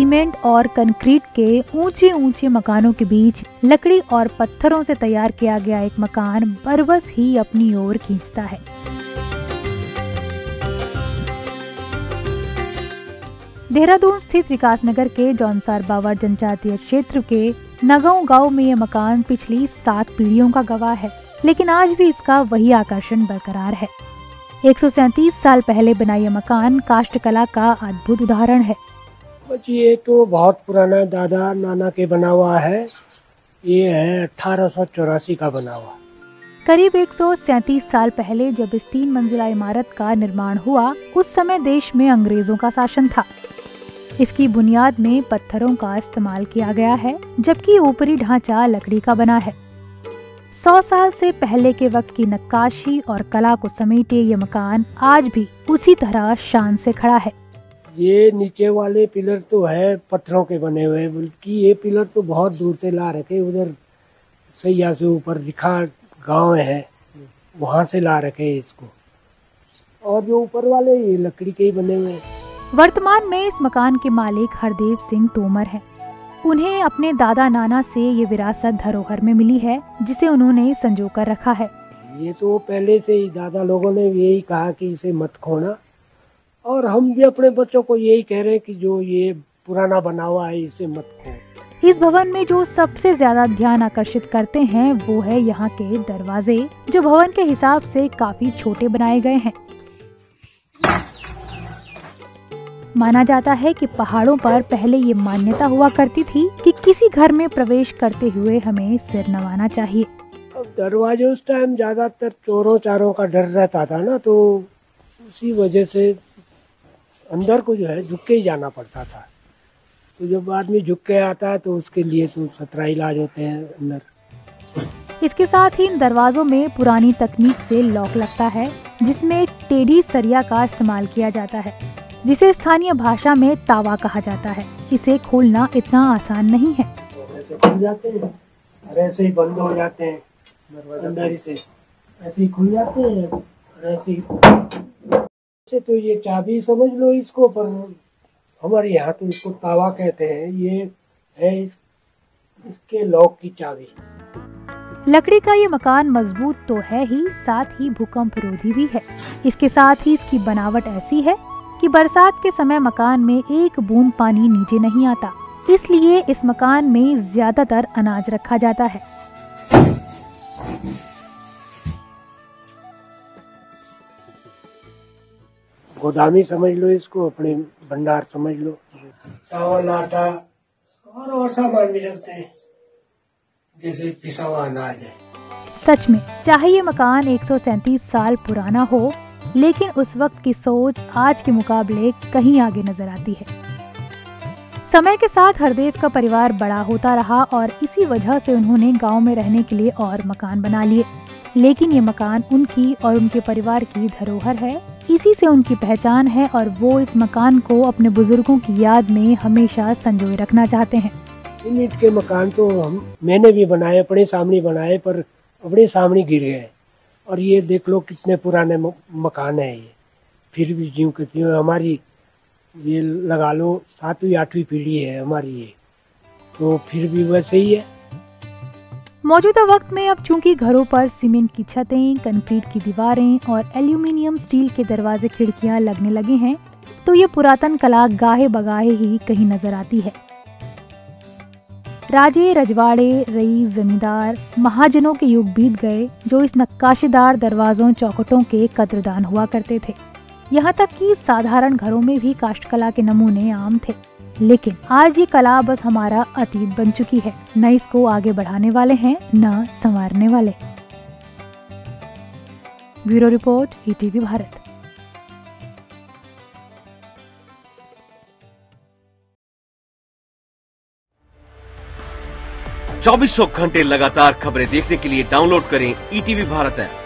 Cement और concrete के ऊंचे ऊंचे मकानों के बीच लकड़ी और पत्थरों से तैयार किया गया एक मकान बरबस ही अपनी ओर खींचता है। देहरादून स्थित विकासनगर के जौनसार बावर जनजातीय क्षेत्र के नगांव गांव में ये मकान पिछली 7 पीढ़ियों का गवाह है, लेकिन आज भी इसका वही आकर्षण बरकरार है। 137 साल पहले बना ये मकान काष्ठकला का अद्भुत उदाहरण है। ये तो बहुत पुराना दादा नाना के बना हुआ है। ये है 1884 का बना हुआ। करीब 137 साल पहले जब इस 3 मंजिला इमारत का निर्माण हुआ, उस समय देश में अंग्रेजों का शासन था। इसकी बुनियाद में पत्थरों का इस्तेमाल किया गया है, जबकि ऊपरी ढांचा लकड़ी का बना है। 100 साल से पहले के वक्त की नक्काशी और कला को समेटे ये मकान आज भी उसी तरह शान से खड़ा है। ये नीचे वाले पिलर तो है पत्थरों के बने हुए, बल्कि ये पिलर तो बहुत दूर से ला रखे, उधर सैया से ऊपर रिखा गांव है, वहां से ला रखे इसको। और जो ऊपर वाले ये लकड़ी के ही बने हुए हैं। वर्तमान में इस मकान के मालिक हरदेव सिंह तोमर हैं। उन्हें अपने दादा नाना से ये विरासत धरोहर में मिली है, जिसे उन्होंने संजो कर रखा है। ये तो पहले से ही दादा लोगों ने यही कहा कि इसे मत खोना, और हम भी अपने बच्चों को यही कह रहे हैं कि जो ये पुराना बना हुआ है इसे मत खो। इस भवन में जो सबसे ज्यादा ध्यान आकर्षित करते हैं वो है यहाँ के दरवाजे, जो भवन के हिसाब से काफी छोटे बनाए गए हैं। माना जाता है कि पहाड़ों पर पहले ये मान्यता हुआ करती थी कि किसी घर में प्रवेश करते हुए हमें सिर नवाना चाहिए। अब दरवाजे उस टाइम ज्यादातर चोरों चारों का डर रहता था ना, तो उसी वजह से अंदर को जो है झुक के ही जाना पड़ता था। तो जब आदमी झुक के आता है तो उसके लिए तो 17 इलाज होते हैं अंदर। इसके साथ ही इन दरवाजों में पुरानी तकनीक से लॉक लगता है, जिसमें एक टेढ़ी सरिया का इस्तेमाल किया जाता है, जिसे स्थानीय भाषा में तावा कहा जाता है। इसे खोलना इतना आसान नहीं है। ऐसे खुल जाते हैं और ऐसे ही बंद हो जाते हैं, अंदर ही से ऐसे ही खुल जाते हैं और ऐसे ही। तो ये चाबी समझ लो इसको, पर हमारे यहाँ तो इसको तावा कहते हैं। ये है इसके लॉक की चाबी। लकड़ी का ये मकान मजबूत तो है ही, साथ ही भूकंप रोधी भी है। इसके साथ ही इसकी बनावट ऐसी है कि बरसात के समय मकान में एक बूंद पानी नीचे नहीं आता, इसलिए इस मकान में ज्यादातर अनाज रखा जाता है। गोदामी समझ लो इसको, अपने भंडार समझ लो। चावल आटा और सामान भी रखते हैं, जैसे पिसा हुआ अनाज है। सच में चाहे ये मकान 137 साल पुराना हो, लेकिन उस वक्त की सोच आज के मुकाबले कहीं आगे नजर आती है। समय के साथ हरदेव का परिवार बड़ा होता रहा और इसी वजह से उन्होंने गांव में रहने के लिए और मकान बना लिए, लेकिन ये मकान उनकी और उनके परिवार की धरोहर है। इसी से उनकी पहचान है और वो इस मकान को अपने बुजुर्गों की याद में हमेशा संजोए रखना चाहते हैं। ईंट के मकान तो मैंने भी बनाए, अपने सामने बनाए, पर अपने सामने गिर गए। और ये देख लो कितने पुराने मकान है ये, फिर भी ज्यों की त्यों हमारी, ये लगा लो 7वीं 8वीं पीढ़ी है हमारी ये, तो फिर भी वैसे ही है। मौजूदा वक्त में अब चूंकि घरों पर सीमेंट की छतें, कंक्रीट की दीवारें और एल्यूमिनियम स्टील के दरवाजे खिड़कियां लगने लगे हैं, तो ये पुरातन कला गाहे बगाहे ही कहीं नजर आती है। राजे, रजवाड़े, रईस, जमींदार, महाजनों के युग बीत गए, जो इस नक्काशीदार दरवाजों चौखटों के कद्रदान हुआ करते थे। यहाँ तक कि साधारण घरों में भी काष्ठकला के नमूने आम थे। लेकिन आज ये कला बस हमारा अतीत बन चुकी है। न इसको आगे बढ़ाने वाले हैं, न संवारने वाले। Bureau report, ETV Bharat. चौबीसों घंटे लगातार खबरें देखने के लिए डाउनलोड करें ईटीवी भारत ऐप।